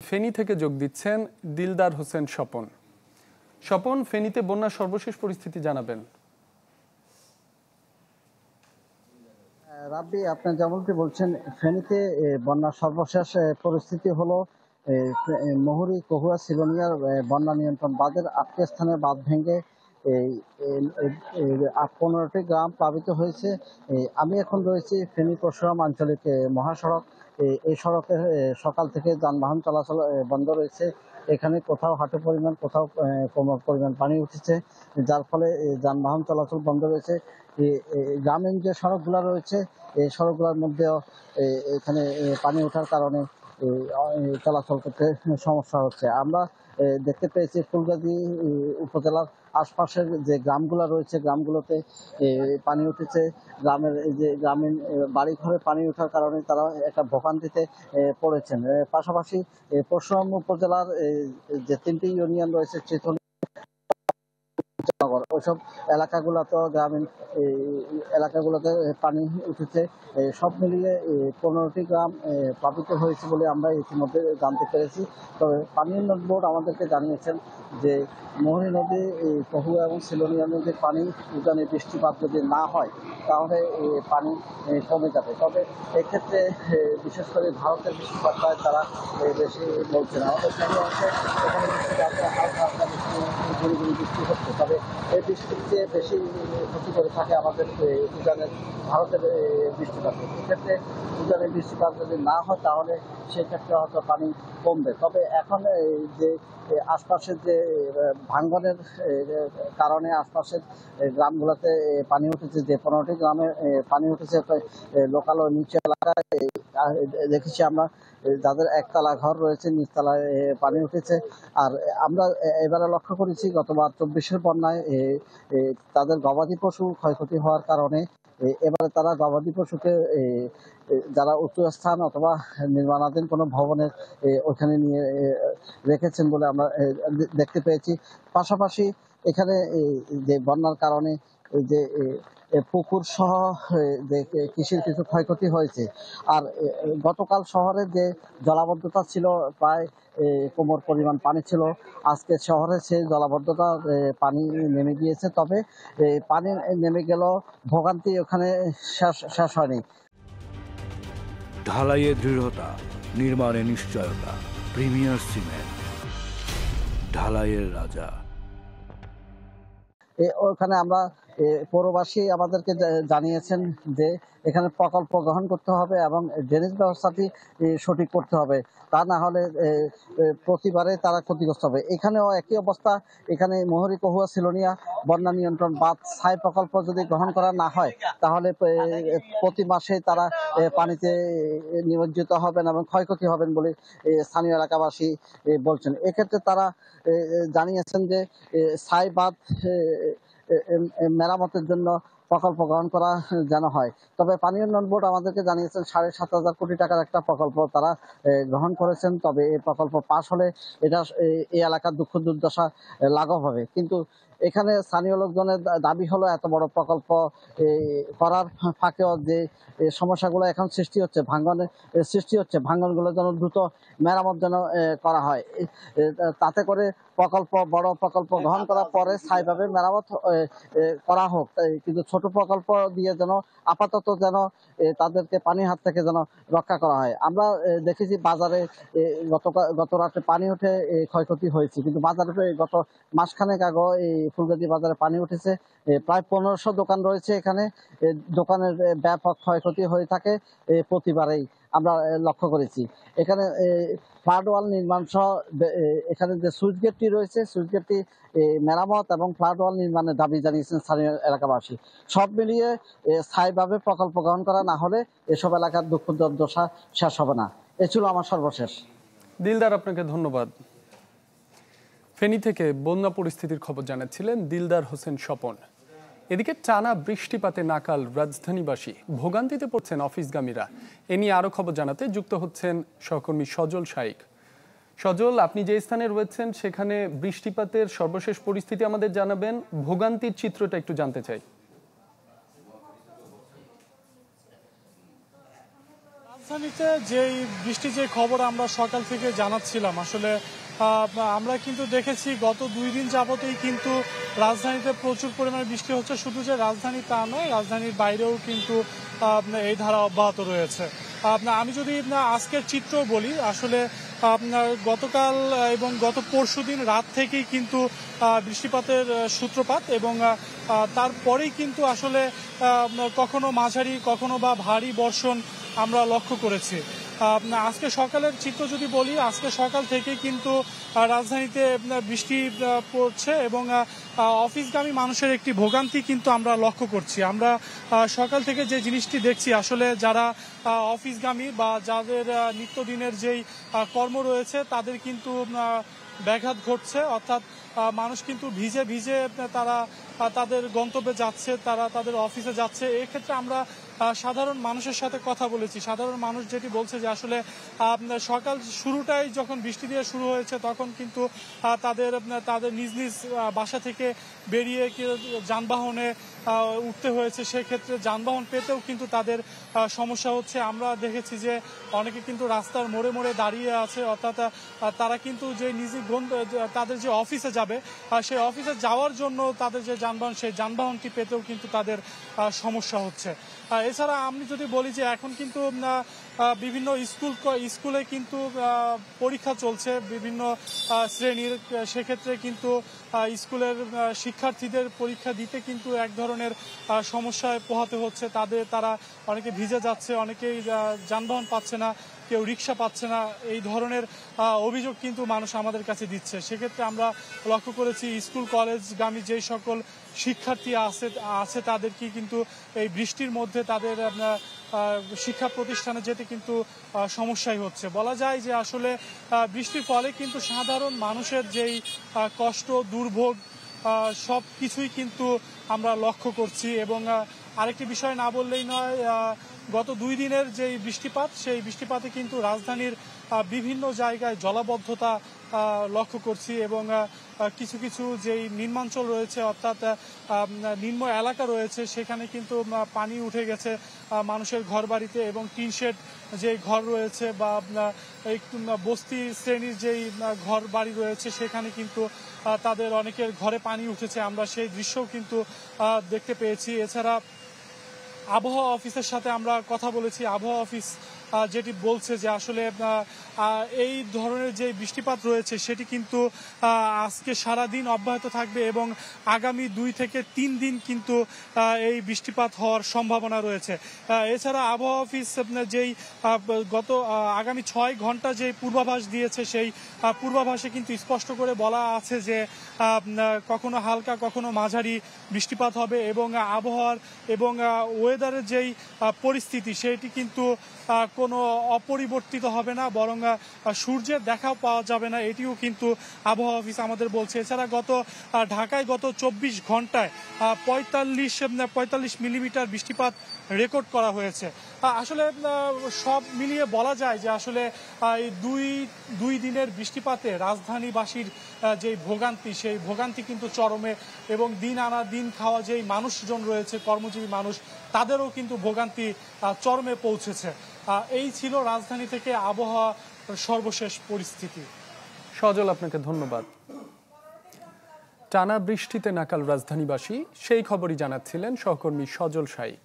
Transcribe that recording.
ফেনী থেকে যোগ দিচ্ছেন দিলদার হোসেন স্বপন। স্বপন, ফেনীতে বন্যার সর্বশেষ পরিস্থিতি জানাবেন। রাব্বি, আপনি যেমনটি বলছেন, ফেনীতে বন্যার সর্বশেষ পরিস্থিতি হলো মুহুরী কহুয়া সিলোনিয়ার বন্যা নিয়ন্ত্রণ বাঁধের 8টি স্থানে বাঁধ ভেঙে 15টি গ্রাম প্লাবিত হয়েছে। আমি এখন রয়েছি ফেনী পরশুরাম আঞ্চলিক মহাসড়ক। এই সড়কে সকাল থেকে যানবাহন চলাচল বন্ধ রয়েছে। এখানে কোথাও হাঁটু পরিমাণ, কোথাও কোমর পরিমাণ পানি উঠেছে, যার ফলে যানবাহন চলাচল বন্ধ রয়েছে। গ্রামীণ যে সড়কগুলো রয়েছে, এই সড়কগুলোর মধ্যেও এখানে পানি ওঠার কারণে চলাচল করতে সমস্যা হচ্ছে। আমরা দেখতে পেয়েছি ফুলগাজী উপজেলার আশপাশের যে গ্রামগুলো রয়েছে, গ্রামগুলোতে পানি উঠেছে। গ্রামের যে গ্রামীণ বাড়িঘরে পানি ওঠার কারণে তারা একটা ভোগান্তিতে পড়েছেন। পাশাপাশি পরশুরাম উপজেলার যে 3টি ইউনিয়ন রয়েছে, ওইসব এলাকাগুলোতে গ্রামীণ এলাকাগুলোতে পানি উঠেছে। সব মিলিয়ে 15টি গ্রাম প্লাবিত হয়েছে বলে আমরা ইতিমধ্যে জানতে পেরেছি। তবে পানি উন্নয়ন বোর্ড আমাদেরকে জানিয়েছেন যে মোহনী নদী, কহুয়া এবং সিলোনিয়া নদীর পানি উজানি বৃষ্টিপাত যদি না হয় তাহলে পানি কমে যাবে। তবে এক্ষেত্রে বিশেষ করে ভারতের বৃষ্টিপাতটায় তারা বেশি বলছেন। আমাদের স্থানীয় অংশে এখানে বৃষ্টিপাত হালকা হালকা বৃষ্টি হচ্ছে। তবে এই বৃষ্টির চেয়ে বেশি ক্ষতি করে থাকে আমাদের উজানের ভারতের বৃষ্টিপাত। এক্ষেত্রে উজানের বৃষ্টিপাত যদি না হয় তাহলে সেক্ষেত্রে হয়তো পানি কমবে। তবে এখন যে আশপাশের যে ভাঙ্গনের কারণে আশপাশের গ্রামগুলোতে পানি উঠেছে, যে 15টি গ্রামে পানি উঠেছে, লোকাল ও নিচু এলাকায় দেখেছি আমরা যাদের একতলা ঘর রয়েছে, নিচতলায় পানি উঠেছে। আর আমরা এবারে লক্ষ্য করেছি গতবার 24-এর বন্যায় তাদের গবাদি পশু ক্ষয়ক্ষতি হওয়ার কারণে এবারে তারা গবাদি পশুকে যারা উঁচু স্থান অথবা নির্মাণাধীন কোনো ভবনের ওখানে নিয়ে রেখেছেন বলে আমরা দেখতে পেয়েছি। পাশাপাশি এখানে যে বন্যার কারণে যে পুকুর সহ যে কৃষির কিছু ক্ষয়ক্ষতি হয়েছে। আর গতকাল শহরে যে জলাবদ্ধতা ছিল, প্রায় কোমর পরিমাণ পানি ছিল, আজকে শহরে সেই জলাবদ্ধতা পানি নেমে গিয়েছে। তবে পানি নেমে গেল, ভোগান্তি ওখানে শেষ হয়নি। ঢালাইয়ে দৃঢ়তা, নির্মাণে নিশ্চয়তা, প্রিমিয়ার সিমেন্ট, ঢালাইয়ের রাজা। ওখানে আমরা পৌরবাসী আমাদেরকে জানিয়েছেন যে এখানে প্রকল্প গ্রহণ করতে হবে এবং ড্রেনেজ ব্যবস্থাটি সঠিক করতে হবে, তা না হলে প্রতিবারে তারা ক্ষতিগ্রস্ত হবে। এখানেও একই অবস্থা। এখানে মুহুরী কহুয়া সিলোনিয়া বন্যা নিয়ন্ত্রণ বাঁধ স্থায়ী প্রকল্প যদি গ্রহণ করা না হয় তাহলে প্রতি মাসে তারা পানিতে নিমজ্জিত হবেন এবং ক্ষয়ক্ষতি হবেন বলে স্থানীয় এলাকাবাসী বলছেন। এক্ষেত্রে তারা জানিয়েছেন যে স্থায়ী বাঁধ মেরামতের জন্য প্রকল্প গ্রহণ করা যেন হয়। তবে পানি উন্নয়ন বোর্ড আমাদেরকে জানিয়েছেন 7,500 কোটি টাকার একটা প্রকল্প তারা গ্রহণ করেছেন। তবে এই প্রকল্প পাশ হলে এটা এই এলাকার দুঃখ দুর্দশা লাঘব হবে। কিন্তু এখানে স্থানীয় লোকজনের দাবি হলো এত বড় প্রকল্প করার ফাঁকেও যে সমস্যাগুলো এখন সৃষ্টি হচ্ছে, ভাঙ্গনগুলো যেন দ্রুত মেরামত যেন করা হয়। তাতে করে বড় প্রকল্প গ্রহণ করার পরে স্থায়ীভাবে মেরামত করা হোক। কিন্তু ছোট প্রকল্প দিয়ে যেন আপাতত যেন তাদেরকে পানির হাত থেকে যেন রক্ষা করা হয়। আমরা দেখেছি বাজারে গত রাতে পানি উঠে ক্ষয়ক্ষতি হয়েছে, কিন্তু বাজারে গত মাসখানেক আগে এই ফুলগাজী বাজারে পানি উঠেছে। প্রায় 1500 দোকান রয়েছে এখানে। দোকানের ব্যাপক ক্ষয়ক্ষতি হয়ে থাকে প্রতিবারেই, আমরা লক্ষ্য করেছি। এখানে ফ্লাড ওয়াল নির্মাণ সহ এখানে যে সুইচ গেটটি রয়েছে, সুইচ গেটটি মেরামত এবং ফ্লাড ওয়াল নির্মাণের দাবি জানিয়েছেন স্থানীয় এলাকাবাসী। সব মিলিয়ে স্থায়ীভাবে প্রকল্প গ্রহণ করা না হলে এসব এলাকার দুঃখ দুর্দশা শেষ হবে না। এ ছিল আমার সর্বশেষ। দিলদার, আপনাকে ধন্যবাদ। ফেনী থেকে বন্যা পরিস্থিতির খবর জানাচ্ছিলেন দিলদার হোসেন স্বপন। এদিকে টানা বৃষ্টিপাতে নাকাল রাজধানীবাসী, ভোগান্তিতে পড়ছেন অফিসগামীরা। এ নিয়ে আরো খবর জানাতে যুক্ত হচ্ছেন সহকর্মী সজল শাইক। সজল, আপনি যে স্থানে রয়েছেন সেখানে বৃষ্টিপাতের সর্বশেষ পরিস্থিতি আমাদের জানাবেন, ভোগান্তির চিত্রটা একটু জানতে চাই। রাজধানীতে যেই বৃষ্টি যে খবর আমরা সকাল থেকে জানাচ্ছিলাম, আসলে আমরা কিন্তু দেখেছি গত 2 দিন যাবতেই কিন্তু রাজধানীতে প্রচুর পরিমাণে বৃষ্টি হচ্ছে। শুধু যে রাজধানী তা নয়, রাজধানীর বাইরেও কিন্তু এই ধারা অব্যাহত রয়েছে। আমি যদি আজকের চিত্র বলি, আসলে আপনার গতকাল এবং গত পরশুদিন রাত থেকেই কিন্তু বৃষ্টিপাতের সূত্রপাত, এবং তারপরেই কিন্তু আসলে কখনো মাঝারি কখনো বা ভারী বর্ষণ আমরা লক্ষ্য করেছি। আজকে সকালের চিত্র যদি বলি, আজকে সকাল থেকে কিন্তু রাজধানীতে বৃষ্টি পড়ছে এবং অফিসগামী মানুষের একটি ভোগান্তি কিন্তু আমরা লক্ষ্য করছি। আমরা সকাল থেকে যে জিনিসটি দেখছি, আসলে যারা অফিসগামী বা যাদের নিত্যদিনের যেই কর্ম রয়েছে তাদের কিন্তু ব্যাঘাত ঘটছে, অর্থাৎ মানুষ কিন্তু ভিজে ভিজে তারা তাদের গন্তব্যে যাচ্ছে, তারা তাদের অফিসে যাচ্ছে। এক্ষেত্রে আমরা সাধারণ মানুষের সাথে কথা বলেছি। সাধারণ মানুষ যেটি বলছে যে আসলে সকাল শুরুটাই যখন বৃষ্টি দিয়ে শুরু হয়েছে, তখন কিন্তু তাদের নিজ নিজ বাসা থেকে বেরিয়ে যানবাহনে উঠতে হয়েছে। সেক্ষেত্রে যানবাহন পেতেও কিন্তু তাদের সমস্যা হচ্ছে। আমরা দেখেছি যে অনেকে কিন্তু রাস্তার মোড়ে মোড়ে দাঁড়িয়ে আছে, অর্থাৎ তারা কিন্তু যে তাদের যে অফিসে যাবে, সেই অফিসে যাওয়ার জন্য তাদের যে যানবাহন, সেই যানবাহনটি পেতেও কিন্তু তাদের সমস্যা হচ্ছে। এছাড়া আমি যদি বলি যে এখন কিন্তু বিভিন্ন স্কুলে কিন্তু পরীক্ষা চলছে বিভিন্ন শ্রেণীর। সেক্ষেত্রে কিন্তু স্কুলের শিক্ষার্থীদের পরীক্ষা দিতে কিন্তু এক ধরনের সমস্যায় পোহাতে হচ্ছে। তারা অনেকে ভিজে যাচ্ছে, অনেকেই যানবাহন পাচ্ছে না, কেউ রিক্সা পাচ্ছে না। এই ধরনের অভিযোগ কিন্তু মানুষ আমাদের কাছে দিচ্ছে। সেক্ষেত্রে আমরা লক্ষ্য করেছি স্কুল কলেজগামী যেই সকল শিক্ষার্থী আছে তাদেরকে কিন্তু এই বৃষ্টির মধ্যে তাদের শিক্ষা প্রতিষ্ঠানে যেতে কিন্তু সমস্যাই হচ্ছে। বলা যায় যে আসলে বৃষ্টির ফলে কিন্তু সাধারণ মানুষের যেই কষ্ট দুর্ভোগ সব কিছুই কিন্তু আমরা লক্ষ্য করছি। এবং আরেকটি বিষয় না বললেই নয়, গত 2 দিনের যেই বৃষ্টিপাত, সেই বৃষ্টিপাতে কিন্তু রাজধানীর বিভিন্ন জায়গায় জলাবদ্ধতা লক্ষ্য করছি, এবং কিছু কিছু যেই নিম্নাঞ্চল রয়েছে, অর্থাৎ নিম্ন এলাকা রয়েছে, সেখানে কিন্তু পানি উঠে গেছে মানুষের ঘর বাড়িতে, এবং টিন শেড যে ঘর রয়েছে বা একটু বস্তি শ্রেণীর যেই ঘর বাড়ি রয়েছে, সেখানে কিন্তু তাদের অনেকের ঘরে পানি উঠেছে। আমরা সেই দৃশ্যও কিন্তু দেখতে পেয়েছি। এছাড়া আবহাওয়া অফিসের সাথে আমরা কথা বলেছি। আবহাওয়া অফিস যেটি বলছে যে আসলে এই ধরনের যে বৃষ্টিপাত রয়েছে সেটি কিন্তু আজকে সারা দিন অব্যাহত থাকবে, এবং আগামী 2 থেকে 3 দিন কিন্তু এই বৃষ্টিপাত হওয়ার সম্ভাবনা রয়েছে। এছাড়া আবহাওয়া অফিস যেই গত আগামী 6 ঘন্টা যে পূর্বাভাস দিয়েছে, সেই পূর্বাভাসে কিন্তু স্পষ্ট করে বলা আছে যে কখনো হালকা কখনো মাঝারি বৃষ্টিপাত হবে, এবং আবহাওয়ার এবং ওয়েদারের যেই পরিস্থিতি সেটি কিন্তু কোনো অপরিবর্তিত হবে না, বরং সূর্যের দেখাও পাওয়া যাবে না, এটিও কিন্তু আবহাওয়া অফিস আমাদের বলছে। এছাড়া ঢাকায় গত 24 ঘন্টায় 45 মিলিমিটার বৃষ্টিপাত রেকর্ড করা হয়েছে। আসলে সব মিলিয়ে বলা যায় যে আসলে এই দুই দিনের বৃষ্টিপাতে রাজধানীবাসীর যে ভোগান্তি, সেই ভোগান্তি কিন্তু চরমে, এবং দিন আনা দিন খাওয়া যেই মানুষজন রয়েছে, কর্মজীবী মানুষ, তাদেরও কিন্তু ভোগান্তি চরমে পৌঁছেছে। এই ছিল রাজধানী থেকে আবহাওয়া সর্বশেষ পরিস্থিতি। সজল, আপনাকে ধন্যবাদ। টানা বৃষ্টিতে নাকাল রাজধানীবাসী, সেই খবরই জানাচ্ছিলেন সহকর্মী সজল শাইক।